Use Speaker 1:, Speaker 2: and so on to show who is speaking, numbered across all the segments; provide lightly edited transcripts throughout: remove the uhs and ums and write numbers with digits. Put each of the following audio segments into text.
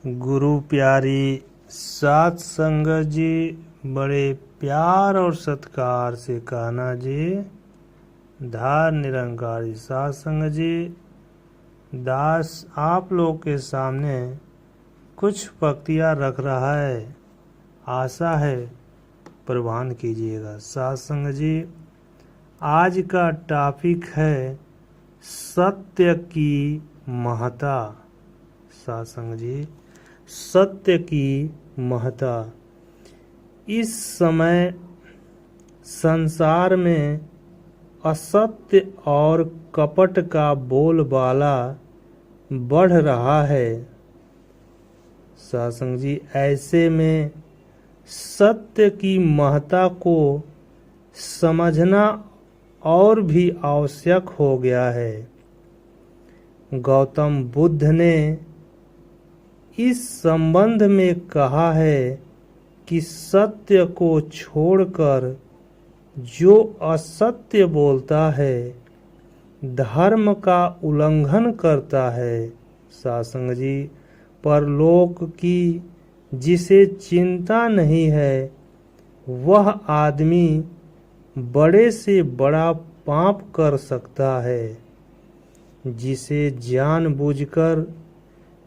Speaker 1: गुरु प्यारी सात संगत जी, बड़े प्यार और सत्कार से कहना जी। धार निरंकारी सात संगत जी, दास आप लोग के सामने कुछ पंक्तियाँ रख रहा है, आशा है प्रवान कीजिएगा। सात संगत जी, आज का टॉपिक है सत्य की महत्ता। सात संगत जी, सत्य की महत्ता। इस समय संसार में असत्य और कपट का बोलबाला बढ़ रहा है। सत्संग जी, ऐसे में सत्य की महत्ता को समझना और भी आवश्यक हो गया है। गौतम बुद्ध ने इस संबंध में कहा है कि सत्य को छोड़कर जो असत्य बोलता है धर्म का उल्लंघन करता है। सासंग जी, परलोक की जिसे चिंता नहीं है वह आदमी बड़े से बड़ा पाप कर सकता है। जिसे जानबूझकर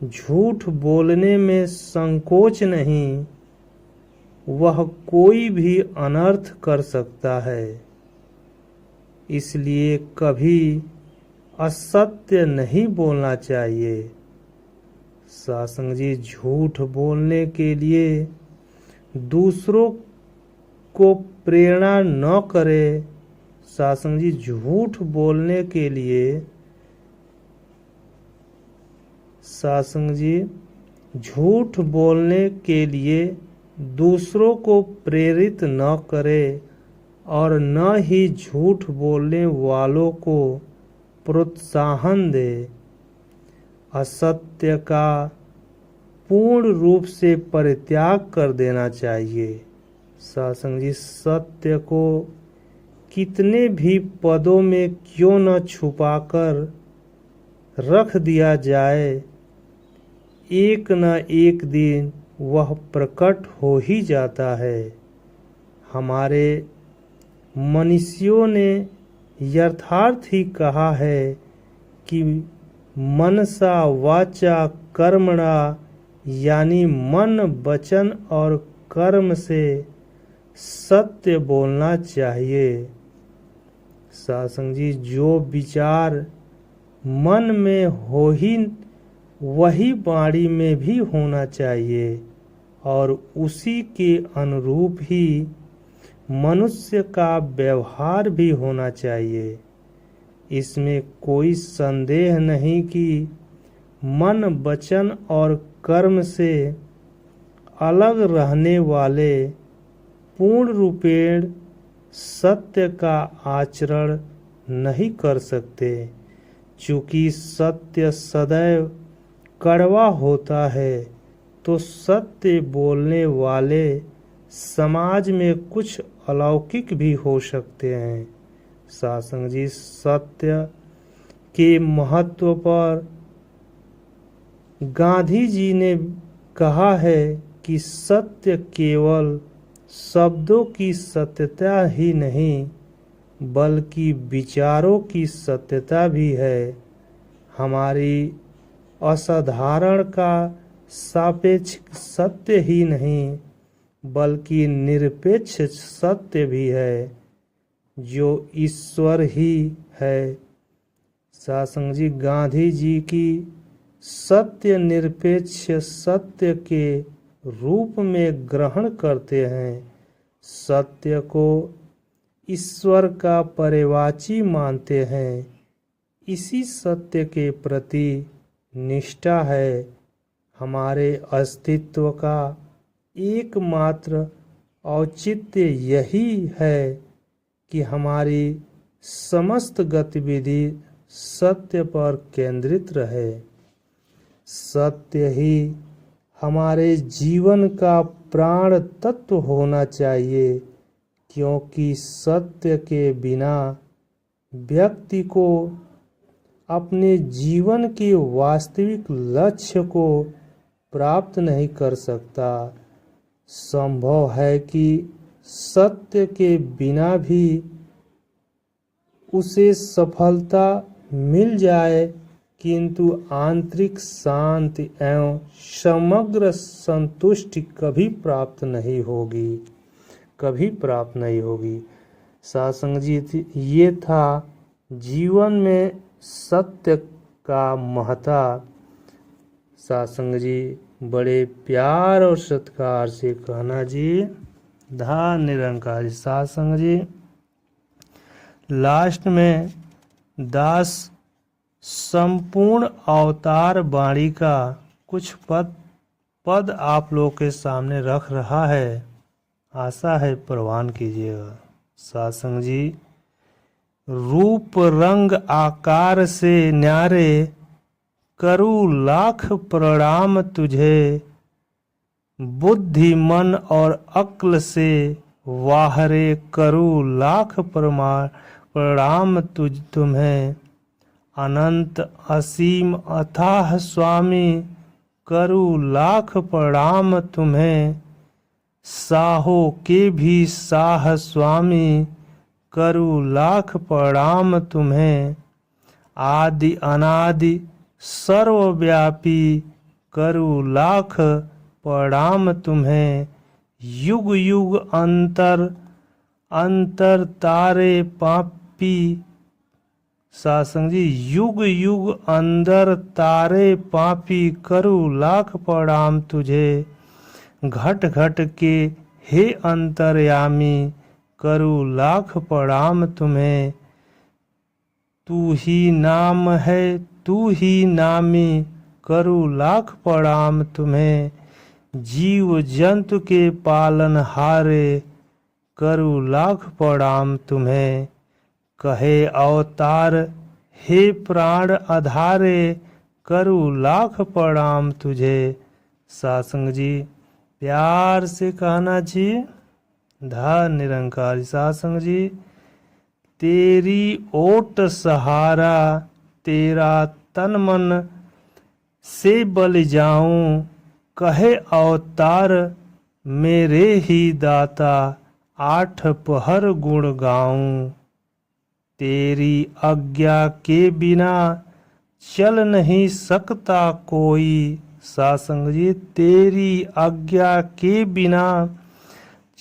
Speaker 1: झूठ बोलने में संकोच नहीं, वह कोई भी अनर्थ कर सकता है। इसलिए कभी असत्य नहीं बोलना चाहिए। सत्संग जी, झूठ बोलने के लिए दूसरों को प्रेरणा न करे। सत्संग जी, झूठ बोलने के लिए सत्संग जी, झूठ बोलने के लिए दूसरों को प्रेरित न करे और न ही झूठ बोलने वालों को प्रोत्साहन दे। असत्य का पूर्ण रूप से परित्याग कर देना चाहिए। सत्संग जी, सत्य को कितने भी पदों में क्यों न छुपाकर रख दिया जाए, एक न एक दिन वह प्रकट हो ही जाता है। हमारे मनीषियों ने यथार्थ ही कहा है कि मनसा वाचा कर्मणा, यानी मन वचन और कर्म से सत्य बोलना चाहिए। सत्संग जी, जो विचार मन में हो ही वही वाणी में भी होना चाहिए और उसी के अनुरूप ही मनुष्य का व्यवहार भी होना चाहिए। इसमें कोई संदेह नहीं कि मन वचन और कर्म से अलग रहने वाले पूर्ण रूपेण सत्य का आचरण नहीं कर सकते। चूँकि सत्य सदैव कड़वा होता है, तो सत्य बोलने वाले समाज में कुछ अलौकिक भी हो सकते हैं। सत्संग जी, सत्य के महत्व पर गांधी जी ने कहा है कि सत्य केवल शब्दों की सत्यता ही नहीं बल्कि विचारों की सत्यता भी है। हमारी असाधारण का सापेक्ष सत्य ही नहीं बल्कि निरपेक्ष सत्य भी है, जो ईश्वर ही है। सत्संग जी, गांधी जी की सत्य निरपेक्ष सत्य के रूप में ग्रहण करते हैं। सत्य को ईश्वर का पर्यवाची मानते हैं। इसी सत्य के प्रति निष्ठा है। हमारे अस्तित्व का एकमात्र औचित्य यही है कि हमारी समस्त गतिविधि सत्य पर केंद्रित रहे। सत्य ही हमारे जीवन का प्राण तत्व होना चाहिए, क्योंकि सत्य के बिना व्यक्ति को अपने जीवन के वास्तविक लक्ष्य को प्राप्त नहीं कर सकता। संभव है कि सत्य के बिना भी उसे सफलता मिल जाए, किंतु आंतरिक शांति एवं समग्र संतुष्टि कभी प्राप्त नहीं होगी, कभी प्राप्त नहीं होगी। सत्संग जी, ये था जीवन में सत्य का महत्व। सत्संग जी बड़े प्यार और सत्कार से कहना जी, धन निरंकार जी। सत्संग जी लास्ट में दास संपूर्ण अवतार वाणी का कुछ पद आप लोग के सामने रख रहा है, आशा है प्रवान कीजिएगा। सत्संग जी, रूप रंग आकार से न्यारे करूँ लाख प्रणाम तुझे, बुद्धि मन और अक्ल से वाहरे करूँ लाख प्रणाम तुम्हें, अनंत असीम अथाह स्वामी करूँ लाख प्रणाम तुम्हें, साहो के भी साह स्वामी करूँ लाख प्रणाम तुम्हें, आदि अनादि सर्वव्यापी करूँ लाख प्रणाम तुम्हें, युग युग अंतर अंतर तारे पापी। सत्संग जी, युग युग अंदर तारे पापी करूँ लाख प्रणाम तुझे, घट घट के हे अंतर्यामी करूँ लाख प्रणाम तुम्हें, तू ही नाम है तू ही नामी करूँ लाख प्रणाम तुम्हें, जीव जंतु के पालन हारे करूँ लाख प्रणाम तुम्हें, कहे अवतार हे प्राण आधारे करूँ लाख प्रणाम तुझे। सत्संग जी प्यार से कहना जी, धन निरंकार। सत्संग जी, तेरी ओट सहारा तेरा तन मन से बल जाऊं, कहे अवतार मेरे ही दाता आठ पहर गुण गाऊं, तेरी आज्ञा के बिना चल नहीं सकता कोई। सत्संग जी, तेरी आज्ञा के बिना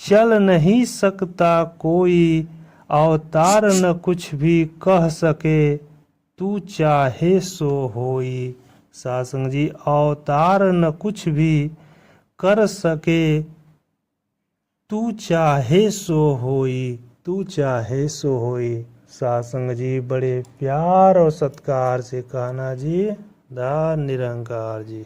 Speaker 1: चल नहीं सकता कोई, अवतार न कुछ भी कह सके तू चाहे सो होई। सत्संग जी, अवतार न कुछ भी कर सके तू चाहे सो होई, तू चाहे सो होई। सत्संग जी बड़े प्यार और सत्कार से कहना जी, धन निरंकार जी।